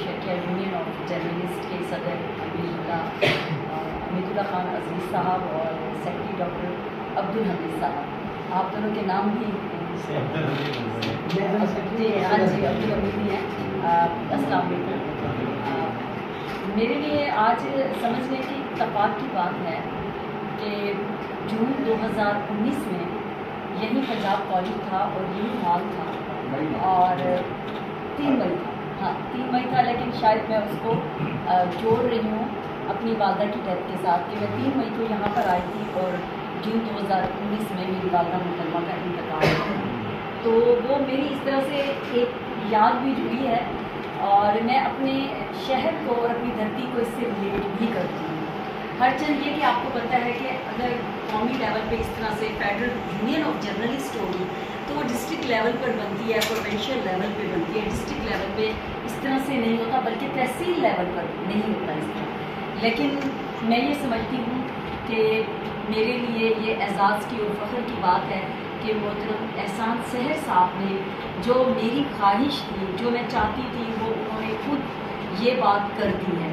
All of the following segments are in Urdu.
شیخیہ یونین آف جرنلسٹ کے صدر امید اللہ خان عزیز صاحب اور سیکرٹری ڈاکٹر عبدالحمید صاحب، آپ دونوں کے نام بھی جی ہاں جی عبدالحمید ہی ہیں۔ السلام علیکم۔ میرے لیے آج سمجھنے کی اتفاق کی بات ہے کہ جون 2019 میں یہی پنجاب کالج تھا اور یہی ہال تھا اور 3 مئی تھا، ہاں 3 مئی تھا، لیکن شاید میں اس کو جوڑ رہی ہوں اپنی والدہ کی ڈیتھ کے ساتھ کہ میں 3 مئی کو یہاں پر آئی تھی اور جون 2019 میں میری والدہ محترمہ کا انتقال ہوا۔ تو وہ میری اس طرح سے ایک یاد بھی جڑی ہے اور میں اپنے شہر کو اور اپنی دھرتی کو اس سے ریلیٹ بھی کرتی ہوں۔ ہر چند یہ کہ آپ کو پتہ ہے کہ اگر قومی لیول پہ اس طرح سے فیڈرل یونین آف جرنلسٹ ہوگی تو وہ ڈسٹرکٹ لیول پر بنتی ہے، پروونشل لیول پہ بنتی ہے، ڈسٹرکٹ لیول پہ اس طرح سے نہیں ہوتا بلکہ تحصیل لیول پر نہیں ہوتا اس طرح۔ لیکن میں یہ سمجھتی ہوں کہ میرے لیے یہ اعزاز کی اور فخر کی بات ہے کہ محترم احسان سحر صاحب نے جو میری خواہش تھی، جو میں چاہتی تھی، وہ انہوں نے خود یہ بات کر دی ہے۔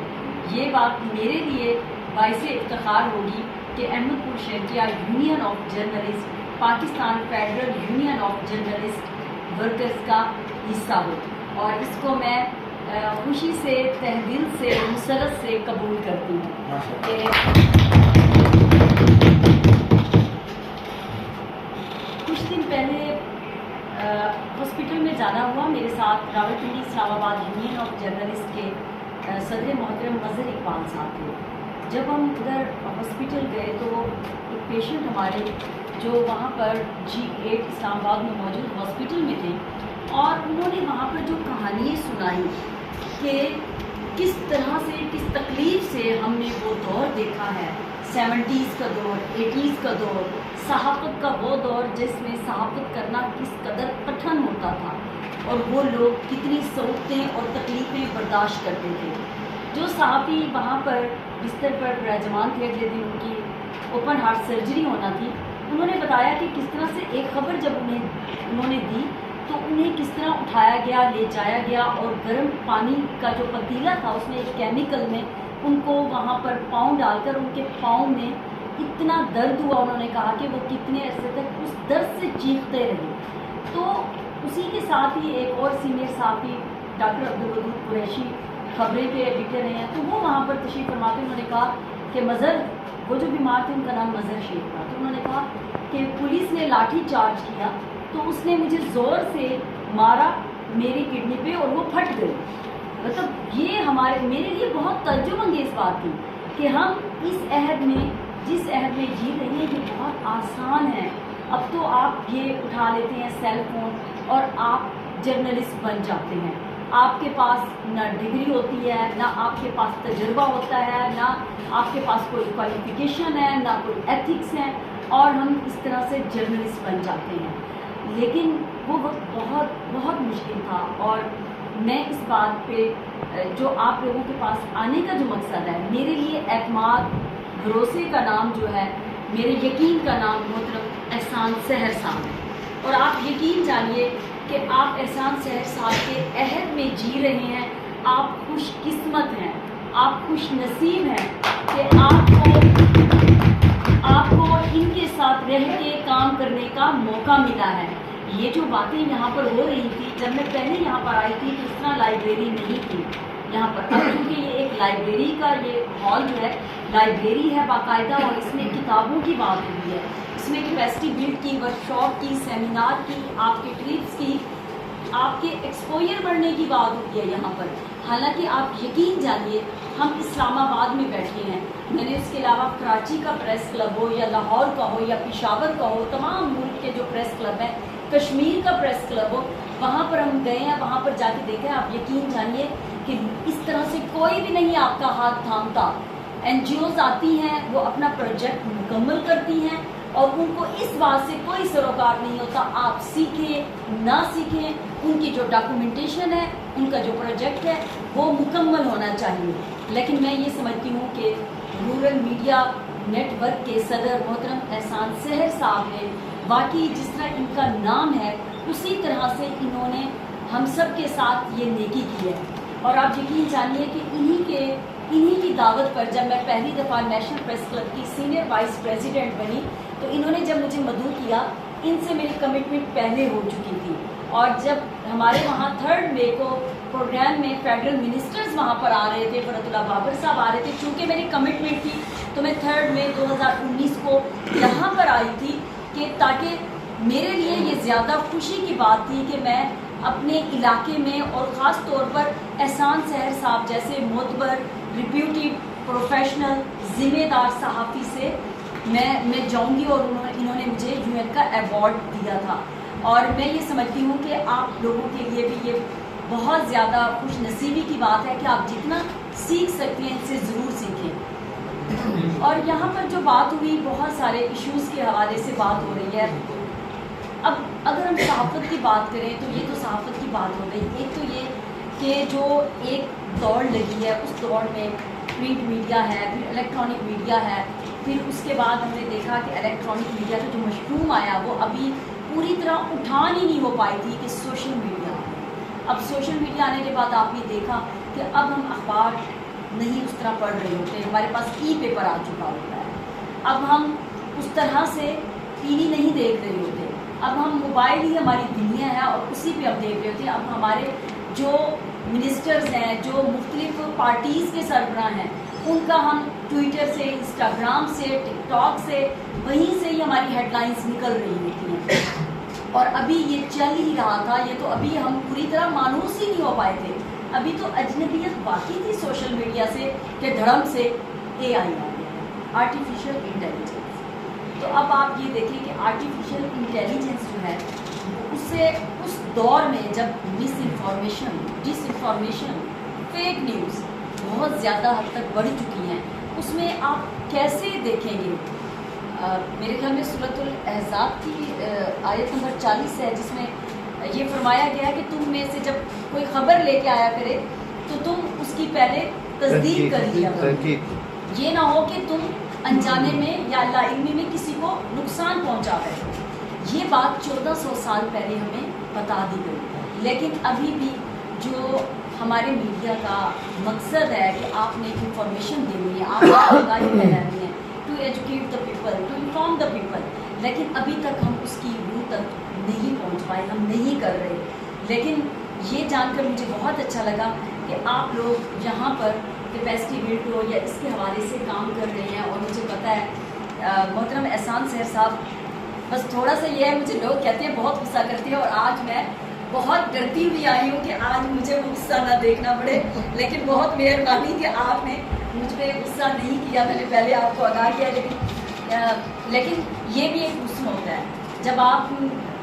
یہ بات میرے لیے باعث افتخار ہوگی کہ احمد پور شیخیہ union of journalist Pakistan federal union of journalist workers کا حصہ ہو، اور اس کو میں خوشی سے، تہ دل سے، مسرت سے قبول کرتی ہوں کہ کچھ دن پہلے ہاسپٹل میں جانا ہوا، میرے ساتھ راولپنڈی اسلام آباد یونین آف جرنلسٹ کے صدر محترم مظہر اقبال صاحب تھے۔ جب ہم ادھر ہاسپٹل گئے تو ایک پیشنٹ ہمارے جو وہاں پر G8 اسلام آباد میں موجود ہاسپٹل میں تھے، اور انہوں نے وہاں پر جو کہانی سنائی کہ کس طرح سے، کس تکلیف سے ہم نے وہ دور دیکھا ہے، 70s کا دور، 80s کا دور، صحافت کا وہ دور جس میں صحافت کرنا کس قدر کٹھن ہوتا تھا اور وہ لوگ کتنی سوچتیں اور تکلیفیں برداشت کرتے تھے۔ جو صحافی وہاں پر بستر پر براجمان تھے، اگلے دن ان کی اوپن ہارٹ سرجری ہونا تھی، انہوں نے بتایا کہ کس طرح سے ایک خبر جب انہوں نے دی تو انہیں کس طرح اٹھایا گیا، لے جایا گیا، اور گرم پانی کا جو پتیلا تھا اس میں ایک کیمیکل میں ان کو وہاں پر پاؤں ڈال کر ان کے پاؤں میں اتنا درد ہوا، انہوں نے کہا کہ وہ کتنے عرصے تک اس درد سے چیختے رہے۔ تو اسی کے ساتھ ہی ایک اور سینئر صحافی ڈاکٹر عبدالودود قریشی خبریں کے ایڈیٹر ہیں، تو وہ وہاں پر تشریف فرماتے انہوں نے کہا کہ مظہر، وہ جو بیمار تھے ان کا نام مظہر شیخ تھا، تو انہوں نے کہا کہ پولیس نے لاٹھی چارج کیا تو اس نے مجھے زور سے مارا میری کڈنی پہ اور وہ پھٹ گئی۔ مطلب یہ میرے لیے بہت تعجب انگیز بات تھی کہ ہم اس عہد میں، جس عہد میں جی رہے ہیں، یہ بہت آسان ہے۔ اب تو آپ یہ اٹھا لیتے ہیں سیل فون اور آپ جرنلسٹ بن جاتے ہیں۔ آپ کے پاس نہ ڈگری ہوتی ہے، نہ آپ کے پاس تجربہ ہوتا ہے، نہ آپ کے پاس کوئی کوالیفیکیشن ہے، نہ کوئی ایتھکس ہے، اور ہم اس طرح سے جرنلسٹ بن جاتے ہیں۔ لیکن وہ وقت بہت بہت مشکل تھا، اور میں اس بات پہ جو آپ لوگوں کے پاس آنے کا جو مقصد ہے، میرے لیے اعتماد، بھروسے کا نام جو ہے، میرے یقین کا نام محترم احسان سحر صاحب ہے، اور آپ یقین جانیے کہ آپ احسان سحر صاحب کے عہد میں جی رہے ہیں۔ آپ خوش قسمت ہیں، آپ خوش نصیب ہیں کہ آپ کو ان کے ساتھ رہ کے کام کرنے کا موقع ملا ہے۔ یہ جو باتیں یہاں پر ہو رہی تھی، جب میں پہلے یہاں پر آئی تھی تو اس طرح لائبریری نہیں تھی یہاں پر، اب کیونکہ یہ ایک لائبریری کا یہ ہال جو ہے، لائبریری ہے باقاعدہ، اور اس میں کتابوں کی بات ہوئی ہے، اس میں کیپیسٹی بلڈ کی، ورکشاپ کی، سیمینار کی، آپ کے ٹرپس کی، آپ کے ایکسپوئر بڑھنے کی بات ہوتی ہے یہاں پر۔ حالانکہ آپ یقین جانیے ہم اسلام آباد میں بیٹھے ہیں، میں نے اس کے علاوہ کراچی کا پریس کلب ہو یا لاہور کا ہو یا پشاور کا ہو، تمام ملک کے جو پریس کلب ہیں، کشمیر کا پریس کلب ہو، وہاں پر ہم گئے ہیں، وہاں پر جا کے دیکھیں، آپ یقین جانیے کہ اس طرح سے کوئی بھی نہیں آپ کا ہاتھ تھامتا۔ NGOs آتی ہیں، وہ اپنا پروجیکٹ مکمل کرتی ہیں، اور ان کو اس بات سے کوئی سروکار نہیں ہوتا آپ سیکھیں نہ سیکھیں، ان کی جو ڈاکومنٹیشن ہے، ان کا جو پروجیکٹ ہے، وہ مکمل ہونا چاہیے۔ لیکن میں یہ سمجھتی ہوں کہ رورل میڈیا نیٹ ورک کے صدر محترم احسان سحر صاحب نے واقعی جس طرح ان کا نام ہے، اسی طرح سے انہوں نے ہم سب کے ساتھ یہ نیکی کی ہے۔ اور آپ یقین جانیے کہ انہی کی دعوت پر جب میں پہلی دفعہ نیشنل پریس کلب کی سینئر وائس پریزیڈنٹ بنی تو انہوں نے جب مجھے مدعو کیا، ان سے میری کمٹمنٹ پہلے ہو چکی تھی، اور جب ہمارے وہاں 3 مئی کو پروگرام میں فیڈرل منسٹرز وہاں پر آ رہے تھے، فرحت اللہ بابر صاحب آ رہے تھے، چونکہ میری کمٹمنٹ تھی تو میں 3 مئی 2019 کو یہاں پر آئی تھی کہ تاکہ میرے لیے یہ زیادہ خوشی کی بات تھی کہ میں اپنے علاقے میں اور خاص طور پر احسان سحر صاحب جیسے معتبر ریپیوٹیڈ پروفیشنل ذمہ دار صحافی سے میں جاؤں گی، اور انہوں نے مجھے UN کا ایوارڈ دیا تھا، اور میں یہ سمجھتی ہوں کہ آپ لوگوں کے لیے بھی یہ بہت زیادہ خوش نصیبی کی بات ہے کہ آپ جتنا سیکھ سکتے ہیں ان سے ضرور سیکھیں۔ اور یہاں پر جو بات ہوئی، بہت سارے ایشوز کے حوالے سے بات ہو رہی ہے۔ اب اگر ہم صحافت کی بات کریں تو یہ تو صحافت کی بات ہو گئی، ایک تو یہ کہ جو ایک دوڑ لگی ہے، اس دوڑ میں پرنٹ میڈیا ہے، پھر الیکٹرانک میڈیا ہے، پھر اس کے بعد ہم نے دیکھا کہ الیکٹرانک میڈیا کا جو مشروم آیا وہ ابھی پوری طرح اٹھان ہی نہیں ہو پائی تھی کہ سوشل میڈیا آئے۔ اب سوشل میڈیا آنے کے بعد آپ نے دیکھا کہ اب ہم اخبار نہیں اس طرح پڑھ رہے ہوتے، ہمارے پاس ای پیپر آ چکا ہوتا ہے، اب ہم اس طرح سے ٹی وی نہیں دیکھ رہے ہوتے، اب ہم موبائل ہی ہماری دنیا ہے اور اسی پہ اب دیکھ رہے ہوتے ہیں۔ اب ہمارے جو منسٹرز ہیں، جو مختلف پارٹیز کے سربراہ ہیں، ان کا ہم ٹویٹر سے، انسٹاگرام سے، ٹک ٹاک سے، وہیں سے ہی ہماری ہیڈ لائنز نکل رہی ہوتی ہیں، اور ابھی یہ چل ہی رہا تھا، یہ تو ابھی ہم پوری طرح مانوس ہی نہیں ہو پائے تھے، ابھی تو اجنبیت باقی تھی سوشل میڈیا سے کہ دھڑم سے AI آ گیا ہے، آرٹیفیشل انٹیلیجنس۔ تو اب آپ یہ دیکھیں کہ آرٹیفیشل انٹیلیجنس جو ہے اس سے اس دور میں جب مس انفارمیشن، ڈس انفارمیشن، فیک نیوز بہت زیادہ حد تک بڑھ چکی ہیں، اس میں آپ کیسے دیکھیں گے؟ میرے خیال میں سورۃ الاحزاب کی آیت نمبر 40 ہے، جس میں یہ فرمایا گیا ہے کہ تم میں سے جب کوئی خبر لے کے آیا کرے تو تم اس کی پہلے تصدیق کر لیا کرو، یہ نہ ہو کہ تم انجانے میں یا لا علمی میں کسی کو نقصان پہنچا رہے۔ یہ بات 1400 سال پہلے ہمیں بتا دی گئی، لیکن ابھی بھی جو ہمارے میڈیا کا مقصد ہے کہ آپ نے انفارمیشن دینی ہے، آپ نے آگاہی پھیلانی ہے، to educate the people, to inform the people, لیکن ابھی تک ہم اس کی روح تک نہیں پہنچ پائے، ہم نہیں کر رہے۔ لیکن یہ جان کر مجھے بہت اچھا لگا کہ آپ لوگ یہاں پر کیپیسٹی بلڈ ہو یا اس کے حوالے سے کام کر رہے ہیں، اور مجھے پتہ ہے محترم احسان سحر صاحب، بس تھوڑا سا یہ ہے، مجھے لوگ کہتے ہیں بہت غصہ کرتے ہیں، اور آج میں بہت ڈرتی ہوئی آئی ہوں کہ آج مجھے وہ غصہ نہ دیکھنا پڑے، لیکن بہت مہربانی کہ آپ نے مجھ پہ غصہ نہیں کیا، میں نے پہلے آپ کو آگاہ کیا، لیکن یہ بھی ایک حسن ہوتا ہے جب آپ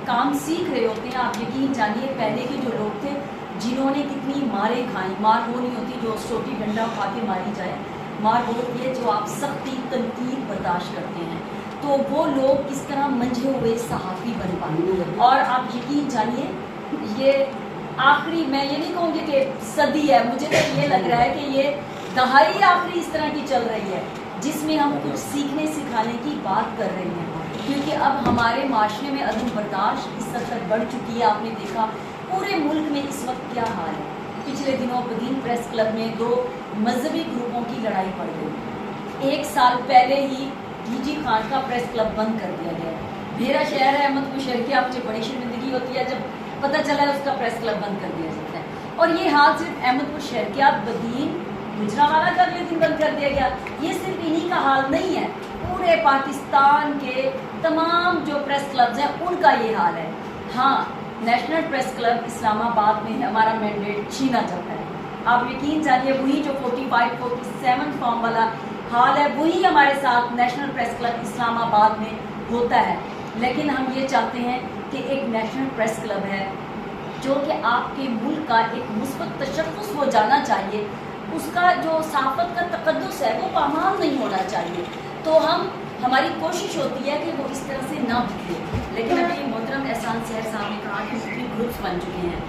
کام سیکھ رہے ہوتے ہیں۔ آپ یقین جانیے پہلے کے جو لوگ تھے جنہوں نے کتنی ماریں کھائیں، مار وہ نہیں ہوتی جو سوٹی ڈنڈا کھا کے ماری جائے، مار وہ ہوتی ہے جو آپ سختی تنقید برداشت کرتے ہیں، تو وہ لوگ اس طرح منجھے ہوئے صحافی بن پائے۔ اور آپ یقین جانیے یہ آخری، میں یہ نہیں کہوں گی کہ صدی ہے، مجھے تو یہ لگ رہا ہے کہ یہ دہائی آخری اس طرح کی چل رہی ہے جس میں ہم کچھ سیکھنے سکھانے کی بات کر رہے ہیں، کیونکہ اب ہمارے معاشرے میں عدم برداشت اس حد تک بڑھ چکی ہے۔ آپ نے دیکھا پورے ملک میں اس وقت کیا حال ہے، پچھلے دنوں بدین پریس کلب میں 2 مذہبی گروپوں کی لڑائی پڑ گئی، 1 سال پہلے ہی جی خان کا پریس کلب بند کر دیا گیا۔ میرا شہر ہے احمد پور شہر، مجھے بڑی شرمندگی ہوتی ہے جب پتہ چلا ہے اس کا پریس کلب بند کر دیا جاتا ہے، اور یہ حال صرف احمد پور شہر کے، آپ بدین گجرانوالہ کا اگلے دن بند کر دیا گیا۔ یہ صرف انہی کا حال نہیں ہے، پورے پاکستان کے تمام جو پریس کلبز ہیں ان کا یہ حال ہے۔ ہاں، نیشنل پریس کلب اسلام آباد میں ہمارا مینڈیٹ چھینا جاتا ہے، آپ یقین جانیے وہی جو 45-47 فارم والا حال ہے وہی ہمارے ساتھ نیشنل پریس کلب اسلام آباد میں ہوتا ہے، لیکن ہم یہ چاہتے ہیں کہ ایک نیشنل پریس کلب ہے جو کہ آپ کے ملک کا ایک مثبت تشخص ہو جانا چاہیے، اس کا جو صحافت کا تقدس ہے وہ پامال نہیں ہونا چاہیے، تو ہماری کوشش ہوتی ہے کہ وہ اس طرح سے نہ بکھرے۔ لیکن ابھی محترم احسان سحر صاحب نے کہا کہ مختلف گروپس بن چکے ہیں،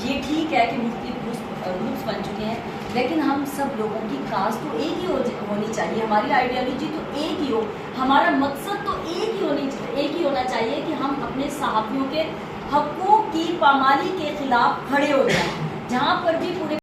یہ ٹھیک ہے کہ مختلف گروپس بن چکے ہیں، لیکن ہم سب لوگوں کی کاز تو ایک ہی ہونی چاہیے، ہماری آئیڈیالوجی تو ایک ہی ہو، ہمارا مقصد تو ایک ہی ہونا چاہیے کہ ہم اپنے صحافیوں کے حقوق کی پامالی کے خلاف کھڑے ہو جائیں، جہاں پر بھی پورے